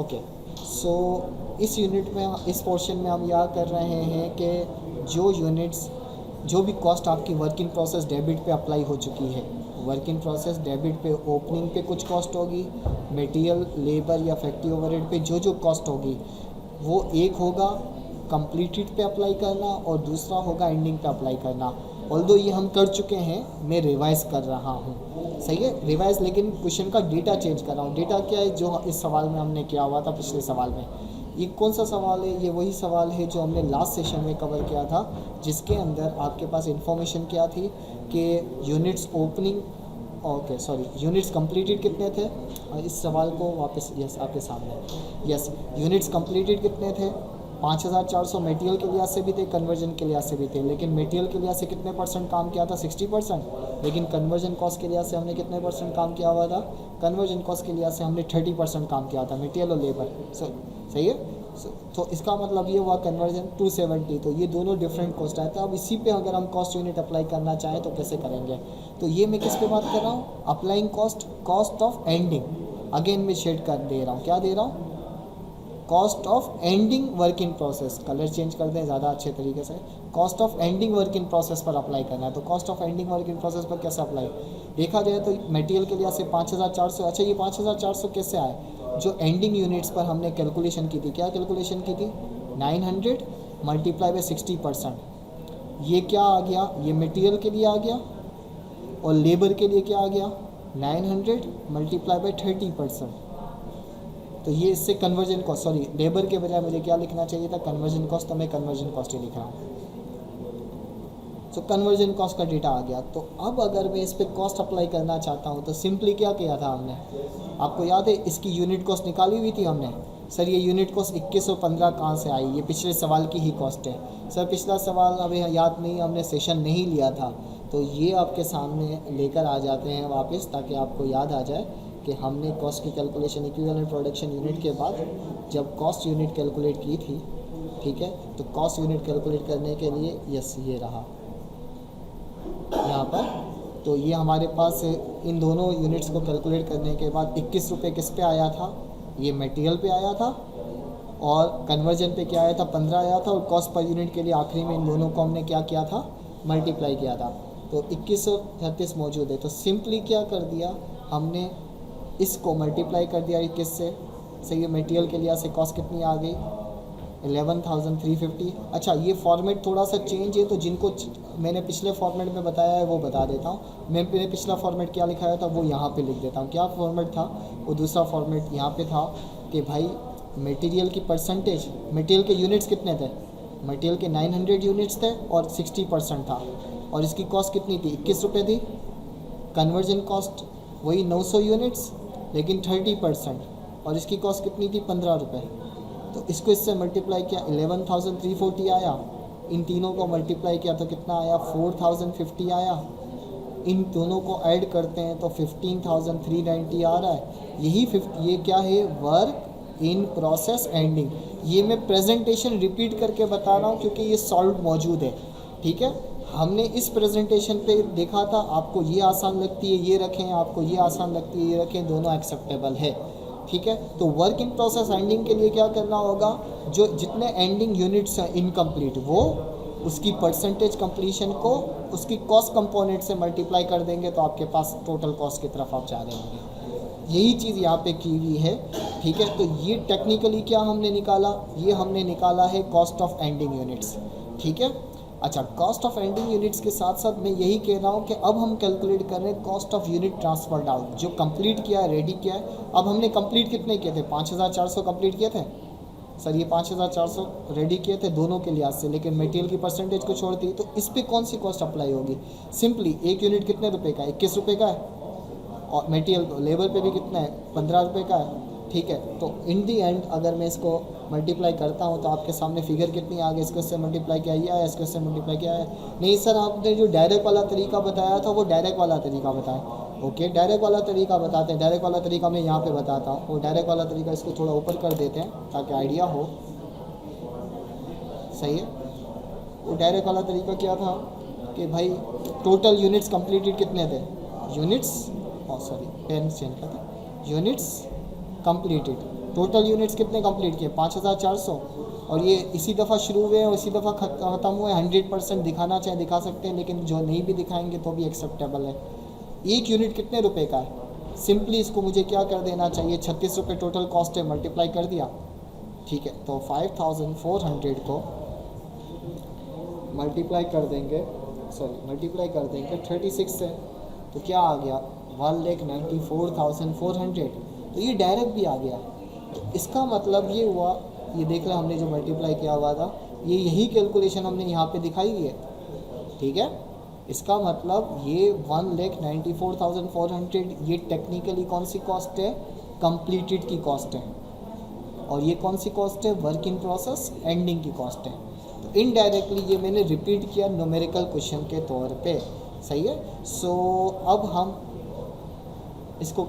Okay, सो इस unit में, इस पोर्शन में हम यह कर रहे हैं कि जो यूनिट्स, जो भी कॉस्ट आपकी वर्क इन प्रोसेस डेबिट पे अप्लाई हो चुकी है, वर्क इन प्रोसेस डेबिट पे ओपनिंग पे कुछ कॉस्ट होगी, मटेरियल, लेबर या फैक्ट्री ओवरहेड पे जो जो कॉस्ट होगी वो एक होगा कंप्लीटेड पे अप्लाई करना और दूसरा होगा एंडिंग पे अप्लाई करना। ऑल्दो ये हम कर चुके हैं, मैं रिवाइज़ कर रहा हूँ, सही है, रिवाइज़, लेकिन क्वेश्चन का डेटा चेंज कर रहा हूँ। डेटा क्या है, जो इस सवाल में हमने किया हुआ था पिछले सवाल में। ये कौन सा सवाल है, ये वही सवाल है जो हमने लास्ट सेशन में कवर किया था, जिसके अंदर आपके पास इन्फॉर्मेशन क्या थी कि units opening, okay sorry, units completed कितने थे। इस सवाल को वापस, यस आपके सामने, यस, यूनिट्स कंप्लीटेड कितने थे, 5400 मटेरियल के लिहाज से भी थे, कन्वर्जन के लिहाज से भी थे। लेकिन मटेरियल के लिहाज से कितने परसेंट काम किया था, 60%। लेकिन कन्वर्जन कॉस्ट के लिहाज से हमने कितने परसेंट काम किया हुआ था, कन्वर्जन कॉस्ट के लिहाज से हमने 30% काम किया था, मटेरियल और लेबर। सही है। तो इसका मतलब ये हुआ कन्वर्जन 270। तो ये दोनों डिफरेंट कॉस्ट आए थे। अब इसी पे अगर हम कॉस्ट यूनिट अप्लाई करना चाहें तो कैसे करेंगे। तो ये मैं किस पे बात कर रहा हूँ, applying cost, cost of ending. Again मैं शेड कर दे रहा हूँ, क्या दे रहा हूँ, cost of ending work in process. Colour change कर दें ज़्यादा अच्छे तरीके से। Cost of ending work in process पर अप्लाई करना है। तो cost of ending work in process पर कैसे अप्लाई, देखा जाए तो मटेरियल के लिए से 5400। अच्छा, ये 5400 कैसे आए, जो एंडिंग यूनिट्स पर हमने कैलकुलेशन की थी, क्या कैलकुलेशन की थी, 900 मल्टीप्लाई बाई 60%। ये क्या आ गया, ये मटेरियल के लिए आ गया, और लेबर के लिए क्या आ गया, 900 मल्टीप्लाई बाई 30%। तो ये इससे कन्वर्जन कॉस्ट, सॉरी लेबर के बजाय मुझे क्या लिखना चाहिए था, कन्वर्जन कॉस्ट, तो मैं कन्वर्जन कॉस्ट ही लिख रहा हूँ। तो कन्वर्जन कॉस्ट का डेटा आ गया। तो अब अगर मैं इस पर कॉस्ट अप्लाई करना चाहता हूँ तो सिंपली क्या किया था हमने, आपको याद है, इसकी यूनिट कॉस्ट निकाली हुई थी हमने। सर ये यूनिट कॉस्ट 2115 कहाँ से आई, ये पिछले सवाल की ही कॉस्ट है। सर पिछला सवाल अभी याद नहीं, हमने सेशन नहीं लिया था। तो ये आपके सामने लेकर आ जाते हैं वापस, ताकि आपको याद आ जाए कि हमने कॉस्ट की कैलकुलेशन इक्विवेलेंट प्रोडक्शन यूनिट के बाद जब कॉस्ट यूनिट कैलकुलेट की थी, ठीक है। तो कॉस्ट यूनिट कैलकुलेट करने के लिए यस ये रहा यहाँ पर। तो ये हमारे पास इन दोनों यूनिट्स को कैलकुलेट करने के बाद 21 रुपये किस पे आया था, ये मटेरियल पे आया था, और कन्वर्जन पे क्या आया था, 15 आया था, और कॉस्ट पर यूनिट के लिए आखिरी में इन दोनों को हमने क्या किया था, मल्टीप्लाई किया था। तो 2136 मौजूद है। तो सिंपली क्या कर दिया हमने, इसको मल्टीप्लाई कर दिया 21 से। सही है, मटेरियल के लिए से कॉस्ट कितनी आ गई, 11,350। अच्छा, ये फॉर्मेट थोड़ा सा चेंज है, तो जिनको मैंने पिछले फॉर्मेट में बताया है वो बता देता हूँ। मैंने पिछला फॉर्मेट क्या लिखाया था वो यहाँ पे लिख देता हूँ। क्या फॉर्मेट था, वो दूसरा फॉर्मेट यहाँ पे था कि भाई मटेरियल की परसेंटेज, मटेरियल के यूनिट्स कितने थे, मटेरियल के 900 यूनिट्स थे और 60% था, और इसकी कॉस्ट कितनी थी, 21 रुपये थी। कन्वर्जन कॉस्ट वही 900 यूनिट्स लेकिन 30%, और इसकी कॉस्ट कितनी थी, 15 रुपये। तो इसको इससे मल्टीप्लाई किया, 11,340 आया। इन तीनों को मल्टीप्लाई किया तो कितना आया, 4,050 आया। इन दोनों को ऐड करते हैं तो 15,390 आ रहा है। यही ये क्या है, वर्क इन प्रोसेस एंडिंग। ये मैं प्रेजेंटेशन रिपीट करके बता रहा हूँ क्योंकि ये सॉल्व मौजूद है, ठीक है। हमने इस प्रेजेंटेशन पे देखा था, आपको ये आसान लगती है ये रखें, आपको ये आसान लगती है ये रखें, दोनों एक्सेप्टेबल है, ठीक है। तो वर्क इन प्रोसेस एंडिंग के लिए क्या करना होगा, जो जितने एंडिंग यूनिट्स हैं इनकम्प्लीट, वो उसकी परसेंटेज कंप्लीशन को उसकी कॉस्ट कंपोनेंट से मल्टीप्लाई कर देंगे, तो आपके पास टोटल कॉस्ट की तरफ आप जा रहे होंगे। यही चीज़ यहाँ पे की हुई है, ठीक है। तो ये टेक्निकली क्या हमने निकाला, ये हमने निकाला है कॉस्ट ऑफ एंडिंग यूनिट्स, ठीक है। अच्छा, कॉस्ट ऑफ एंडिंग यूनिट्स के साथ साथ मैं यही कह रहा हूँ कि अब हम कैलकुलेट कर रहे हैं cost of unit transferred out, जो कंप्लीट किया है, रेडी किया है। अब हमने कंप्लीट कितने किए थे, 5400 कंप्लीट किए थे। सर ये 5400 रेडी किए थे दोनों के लिहाज से, लेकिन मटेरियल की परसेंटेज को छोड़ दी। तो इस पर कौन सी कॉस्ट अप्लाई होगी, सिंपली एक यूनिट कितने रुपए का है, 21 रुपये का है, और मटेरियल लेबर पे भी कितना है, 15 रुपये का है, ठीक है। तो इन दी एंड अगर मैं इसको मल्टीप्लाई करता हूँ तो आपके सामने फिगर कितनी आ गई, इसको इससे मल्टीप्लाई किया, ये आया, इसको इससे मल्टीप्लाई किया है। नहीं सर, आपने जो डायरेक्ट वाला तरीका बताया था वो डायरेक्ट वाला तरीका बताया। ओके, डायरेक्ट वाला तरीका बताते हैं। डायरेक्ट वाला तरीका मैं यहाँ पे बताता हूँ। वो डायरेक्ट वाला तरीका इसको थोड़ा ऊपर कर देते हैं ताकि आइडिया हो, सही है। वो डायरेक्ट वाला तरीका क्या था कि भाई टोटल यूनिट्स कंप्लीटेड कितने थे, यूनिट्स, सॉरी पेन चेंज करते, यूनिट्स कंप्लीटेड टोटल यूनिट्स कितने कंप्लीट किए 5400, और ये इसी दफ़ा शुरू हुए और इसी दफ़ा ख़त्म हुए। 100% दिखाना चाहे दिखा सकते हैं, लेकिन जो नहीं भी दिखाएंगे तो भी एक्सेप्टेबल है। एक यूनिट कितने रुपए का है? सिंपली इसको मुझे क्या कर देना चाहिए, 36 रुपये टोटल कॉस्ट है, मल्टीप्लाई कर दिया, ठीक है। तो 5400 को मल्टीप्लाई कर देंगे, मल्टीप्लाई कर देंगे 36 से, तो क्या आ गया 1,94,400। तो ये डायरेक्ट भी आ गया। तो इसका मतलब ये हुआ, ये देख रहे हमने जो मल्टीप्लाई किया हुआ था, ये यही कैलकुलेशन हमने यहाँ पे दिखाई हुई है, ठीक है। इसका मतलब ये 1,94,400 ये टेक्निकली कौन सी कॉस्ट है, कंप्लीटेड की कॉस्ट है, और ये कौन सी कॉस्ट है, वर्क इन प्रोसेस एंडिंग की कॉस्ट है। तो इनडायरेक्टली ये मैंने रिपीट किया न्यूमेरिकल क्वेश्चन के तौर पे, सही है। सो अब हम इसको